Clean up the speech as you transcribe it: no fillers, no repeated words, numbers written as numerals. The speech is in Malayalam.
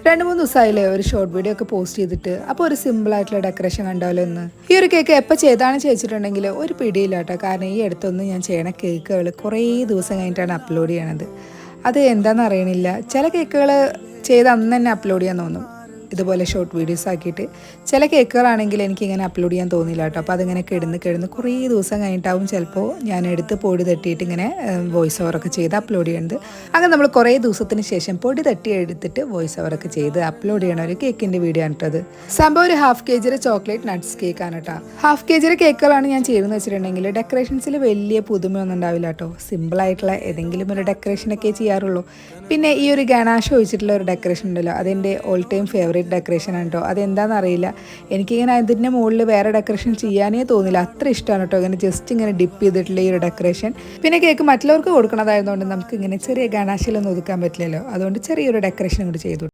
2-3 ദിവസമായില്ലേ ഒരു ഷോർട്ട് വീഡിയോ ഒക്കെ പോസ്റ്റ് ചെയ്തിട്ട്. അപ്പോൾ ഒരു സിമ്പിൾ ആയിട്ടുള്ള ഡെക്കറേഷൻ കണ്ടാലോ എന്ന്. ഈ ഒരു കേക്ക് എപ്പോൾ ചെയ്താണെന്ന് ചോദിച്ചിട്ടുണ്ടെങ്കിൽ ഒരു പിടിയില്ല കേട്ടോ. കാരണം ഈ അടുത്തൊന്നും ഞാൻ ചെയ്യണ കേക്കുകൾ കുറേ ദിവസം കഴിഞ്ഞിട്ടാണ് അപ്ലോഡ് ചെയ്യണത്. അത് എന്താണെന്ന് അറിയണില്ല. ചില കേക്കുകൾ ചെയ്ത് അന്ന് തന്നെ അപ്ലോഡ് ചെയ്യാൻ തോന്നും, ഇതുപോലെ ഷോർട്ട് വീഡിയോസ് ആക്കിയിട്ട്. ചില കേക്കുകളാണെങ്കിൽ എനിക്കിങ്ങനെ അപ്ലോഡ് ചെയ്യാൻ തോന്നില്ല കേട്ടോ. അപ്പോൾ അതിങ്ങനെ കിടന്ന് കുറേ ദിവസം കഴിഞ്ഞിട്ടാവും ചിലപ്പോൾ ഞാൻ എടുത്ത് പൊടി തട്ടിയിട്ട് ഇങ്ങനെ വോയിസ് ഓവറൊക്കെ ചെയ്ത് അപ്ലോഡ് ചെയ്യുന്നത്. അങ്ങനെ നമ്മൾ കുറേ ദിവസത്തിന് ശേഷം പൊടി തട്ടി എടുത്തിട്ട് വോയിസ് ഓവറൊക്കെ ചെയ്ത് അപ്ലോഡ് ചെയ്യണ ഒരു കേക്കിൻ്റെ വീഡിയോ ആണ് കേട്ടത്. സംഭവം ഒരു ½ kg ചോക്ലേറ്റ് നട്ട്സ് കേക്കാണ് കേട്ടോ. ½ kg കേക്കുകളാണ് ഞാൻ ചെയ്തെന്ന് വെച്ചിട്ടുണ്ടെങ്കിൽ ഡെക്കറേഷൻസിൽ വലിയ പുതുമയൊന്നും ഉണ്ടാവില്ല കേട്ടോ. സിമ്പിളായിട്ടുള്ള ഏതെങ്കിലും ഒരു ഡെക്കറേഷനൊക്കെ ചെയ്യാറുള്ളൂ. പിന്നെ ഈ ഒരു ഗണാഷ് ഒഴിച്ചിട്ടുള്ള ഒരു ഡെക്കറേഷൻ ഉണ്ടല്ലോ, അതെൻ്റെ ഓൾ ടൈം ഫേവറേറ്റ് ഡെക്കറേഷൻ ആണ് കേട്ടോ. അതെന്താണെന്ന് അറിയില്ല, എനിക്കിങ്ങനെ അതിൻ്റെ മുകളിൽ വേറെ ഡെക്കറേഷൻ ചെയ്യാനേ തോന്നില്ല. അത്ര ഇഷ്ടമാണ് കേട്ടോ ഇങ്ങനെ ജസ്റ്റ് ഇങ്ങനെ ഡിപ്പ് ചെയ്തിട്ടുള്ള ഈ ഒരു ഡെക്കറേഷൻ. പിന്നെ കേക്ക് മറ്റുള്ളവർക്ക് കൊടുക്കണതായതുകൊണ്ട് നമുക്ക് ഇങ്ങനെ ചെറിയ ഗണാശിലൊന്നും ഒതുക്കാൻ പറ്റില്ലല്ലോ. അതുകൊണ്ട് ചെറിയൊരു ഡെക്കറേഷൻ കൂടി ചെയ്തു.